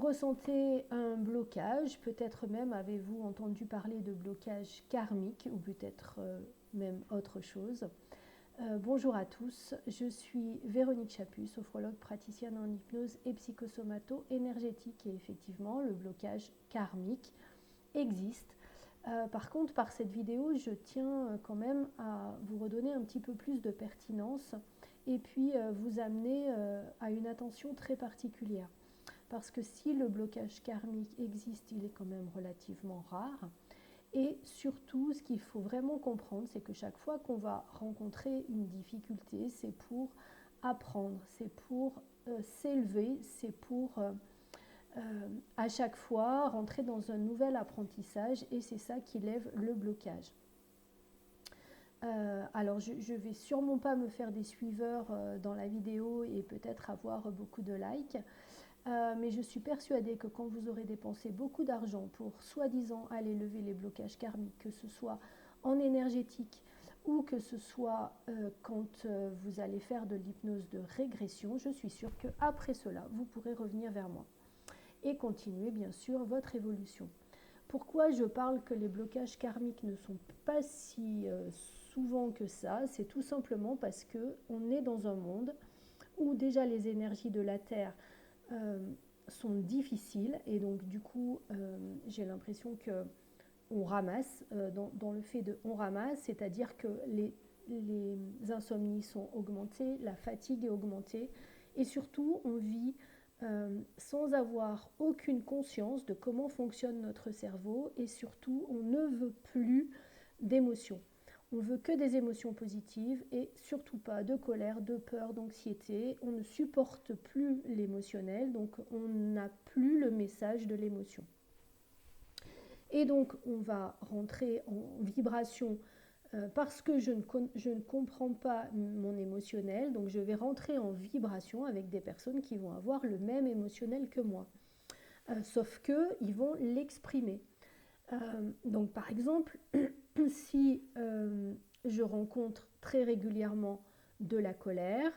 ressentez un blocage, peut-être même avez-vous entendu parler de blocage karmique ou peut-être même autre chose. Bonjour à tous, je suis Véronique Chaput, sophrologue praticienne en hypnose et psychosomato-énergétique et effectivement le blocage karmique existe. Par contre, par cette vidéo, je tiens quand même à vous redonner un petit peu plus de pertinence et puis vous amener à une attention très particulière. Parce que si le blocage karmique existe, il est quand même relativement rare. Et surtout, ce qu'il faut vraiment comprendre, c'est que chaque fois qu'on va rencontrer une difficulté, c'est pour apprendre, c'est pour s'élever, c'est pour à chaque fois rentrer dans un nouvel apprentissage et c'est ça qui lève le blocage. Alors je ne vais sûrement pas me faire des suiveurs dans la vidéo et peut-être avoir beaucoup de likes, mais je suis persuadée que quand vous aurez dépensé beaucoup d'argent pour soi-disant aller lever les blocages karmiques, que ce soit en énergétique ou que ce soit quand vous allez faire de l'hypnose de régression, je suis sûre qu'après cela, vous pourrez revenir vers moi et continuer bien sûr votre évolution. Pourquoi je parle que les blocages karmiques ne sont pas si souvent que ça? C'est tout simplement parce qu'on est dans un monde où déjà les énergies de la Terre sont difficiles et donc du coup j'ai l'impression que on ramasse dans le fait de on ramasse, c'est-à-dire que les insomnies sont augmentées, la fatigue est augmentée et surtout on vit sans avoir aucune conscience de comment fonctionne notre cerveau et surtout on ne veut plus d'émotions. On veut que des émotions positives et surtout pas de colère, de peur, d'anxiété. On ne supporte plus l'émotionnel, donc on n'a plus le message de l'émotion. Et donc on va rentrer en vibration parce que je ne comprends pas mon émotionnel, donc je vais rentrer en vibration avec des personnes qui vont avoir le même émotionnel que moi. Sauf qu'ils vont l'exprimer. Donc par exemple, si je rencontre très régulièrement de la colère,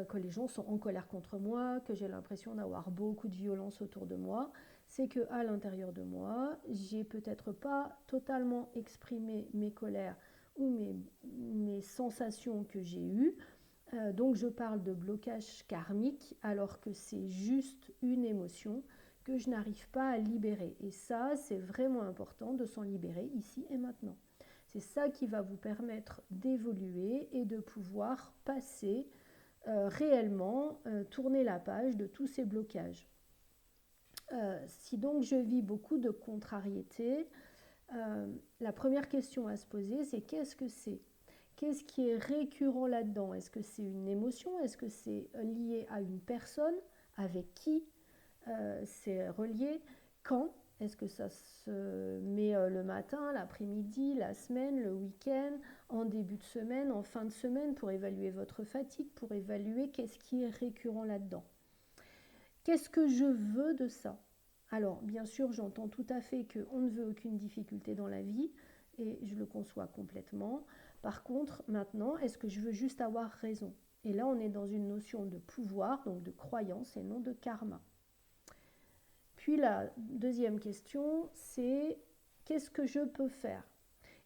que les gens sont en colère contre moi, que j'ai l'impression d'avoir beaucoup de violence autour de moi, c'est qu'à l'intérieur de moi, j'ai peut-être pas totalement exprimé mes colères ou mes sensations que j'ai eues. Donc je parle de blocage karmique alors que c'est juste une émotion que je n'arrive pas à libérer. Et ça, c'est vraiment important de s'en libérer ici et maintenant. C'est ça qui va vous permettre d'évoluer et de pouvoir passer réellement, tourner la page de tous ces blocages. Si donc je vis beaucoup de contrariétés, la première question à se poser, c'est qu'est-ce que c'est? Qu'est-ce qui est récurrent là-dedans? Est-ce que c'est une émotion? Est-ce que c'est lié à une personne? Avec qui c'est relié? Quand? Est-ce que ça se met le matin, l'après-midi, la semaine, le week-end, en début de semaine, en fin de semaine, pour évaluer votre fatigue, pour évaluer qu'est-ce qui est récurrent là-dedans? Qu'est-ce que je veux de ça? Alors, bien sûr, j'entends tout à fait qu'on ne veut aucune difficulté dans la vie, et je le conçois complètement. Par contre, maintenant, est-ce que je veux juste avoir raison? Et là, on est dans une notion de pouvoir, donc de croyance et non de karma. Puis la deuxième question, c'est qu'est-ce que je peux faire?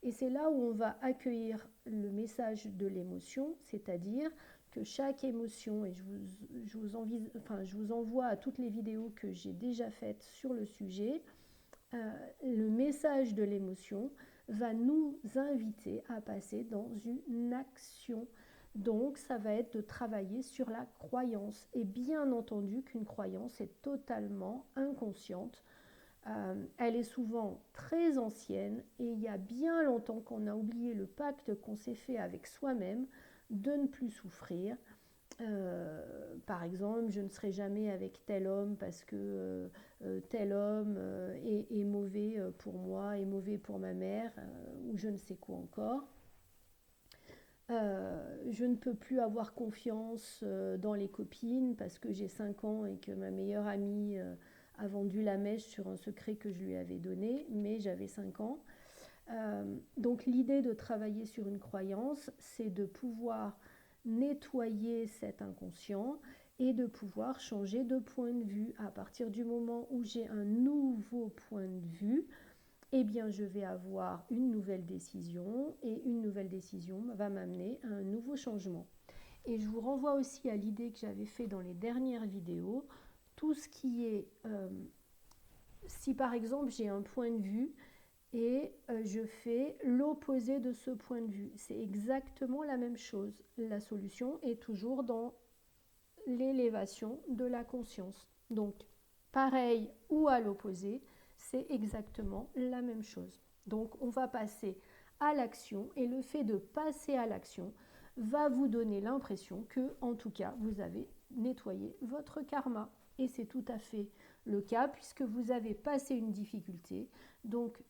Et c'est là où on va accueillir le message de l'émotion, c'est-à-dire que chaque émotion, et je vous envoie à toutes les vidéos que j'ai déjà faites sur le sujet, le message de l'émotion va nous inviter à passer dans une action. Donc ça va être de travailler sur la croyance. Et bien entendu qu'une croyance est totalement inconsciente. Elle est souvent très ancienne et il y a bien longtemps qu'on a oublié le pacte qu'on s'est fait avec soi-même de ne plus souffrir. Par exemple, je ne serai jamais avec tel homme parce que tel homme est mauvais pour moi, est mauvais pour ma mère, ou je ne sais quoi encore. Je ne peux plus avoir confiance dans les copines parce que j'ai 5 ans et que ma meilleure amie a vendu la mèche sur un secret que je lui avais donné, mais j'avais 5 ans. Donc l'idée de travailler sur une croyance, c'est de pouvoir nettoyer cet inconscient et de pouvoir changer de point de vue. À partir du moment où j'ai un nouveau point de vue, eh bien, je vais avoir une nouvelle décision et une nouvelle décision va m'amener à un nouveau changement. Et je vous renvoie aussi à l'idée que j'avais fait dans les dernières vidéos, tout ce qui est, si par exemple j'ai un point de vue et je fais l'opposé de ce point de vue, c'est exactement la même chose. La solution est toujours dans l'élévation de la conscience. Donc, pareil ou à l'opposé, c'est exactement la même chose. Donc, on va passer à l'action et le fait de passer à l'action va vous donner l'impression que, en tout cas, vous avez nettoyé votre karma. Et c'est tout à fait le cas puisque vous avez passé une difficulté. Donc,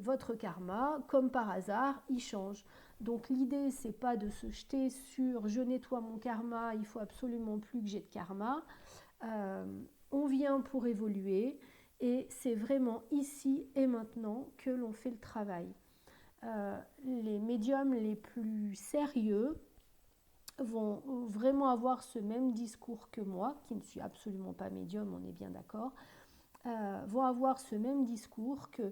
votre karma, comme par hasard, il change. Donc l'idée, c'est pas de se jeter sur je nettoie mon karma, il faut absolument plus que j'ai de karma. On vient pour évoluer et c'est vraiment ici et maintenant que l'on fait le travail. Les médiums les plus sérieux vont vraiment avoir ce même discours que moi, qui ne suis absolument pas médium, on est bien d'accord, vont avoir ce même discours que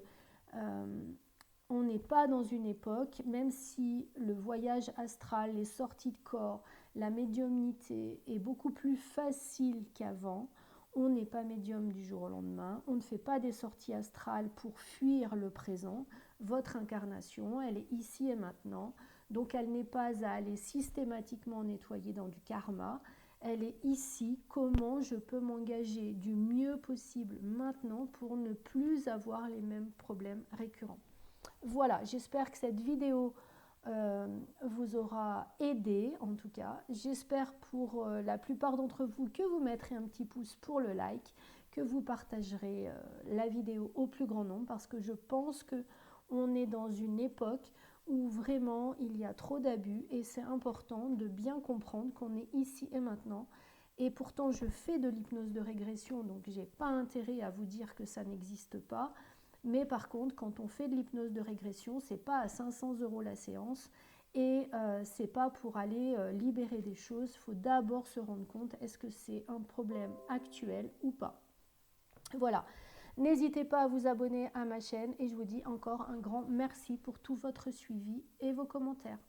on n'est pas dans une époque, même si le voyage astral, les sorties de corps, la médiumnité est beaucoup plus facile qu'avant, on n'est pas médium du jour au lendemain, on ne fait pas des sorties astrales pour fuir le présent. Votre incarnation, elle est ici et maintenant, donc elle n'est pas à aller systématiquement nettoyer dans du karma, elle est ici, comment je peux m'engager du mieux possible maintenant pour ne plus avoir les mêmes problèmes récurrents. Voilà, j'espère que cette vidéo vous aura aidé en tout cas. J'espère pour la plupart d'entre vous que vous mettrez un petit pouce pour le like, que vous partagerez la vidéo au plus grand nombre parce que je pense qu'on est dans une époque où vraiment il y a trop d'abus et c'est important de bien comprendre qu'on est ici et maintenant. Et pourtant je fais de l'hypnose de régression, donc j'ai pas intérêt à vous dire que ça n'existe pas. Mais par contre, quand on fait de l'hypnose de régression, c'est pas à 500 € la séance et c'est pas pour aller libérer des choses. Il faut d'abord se rendre compte est-ce que c'est un problème actuel ou pas. Voilà. N'hésitez pas à vous abonner à ma chaîne et je vous dis encore un grand merci pour tout votre suivi et vos commentaires.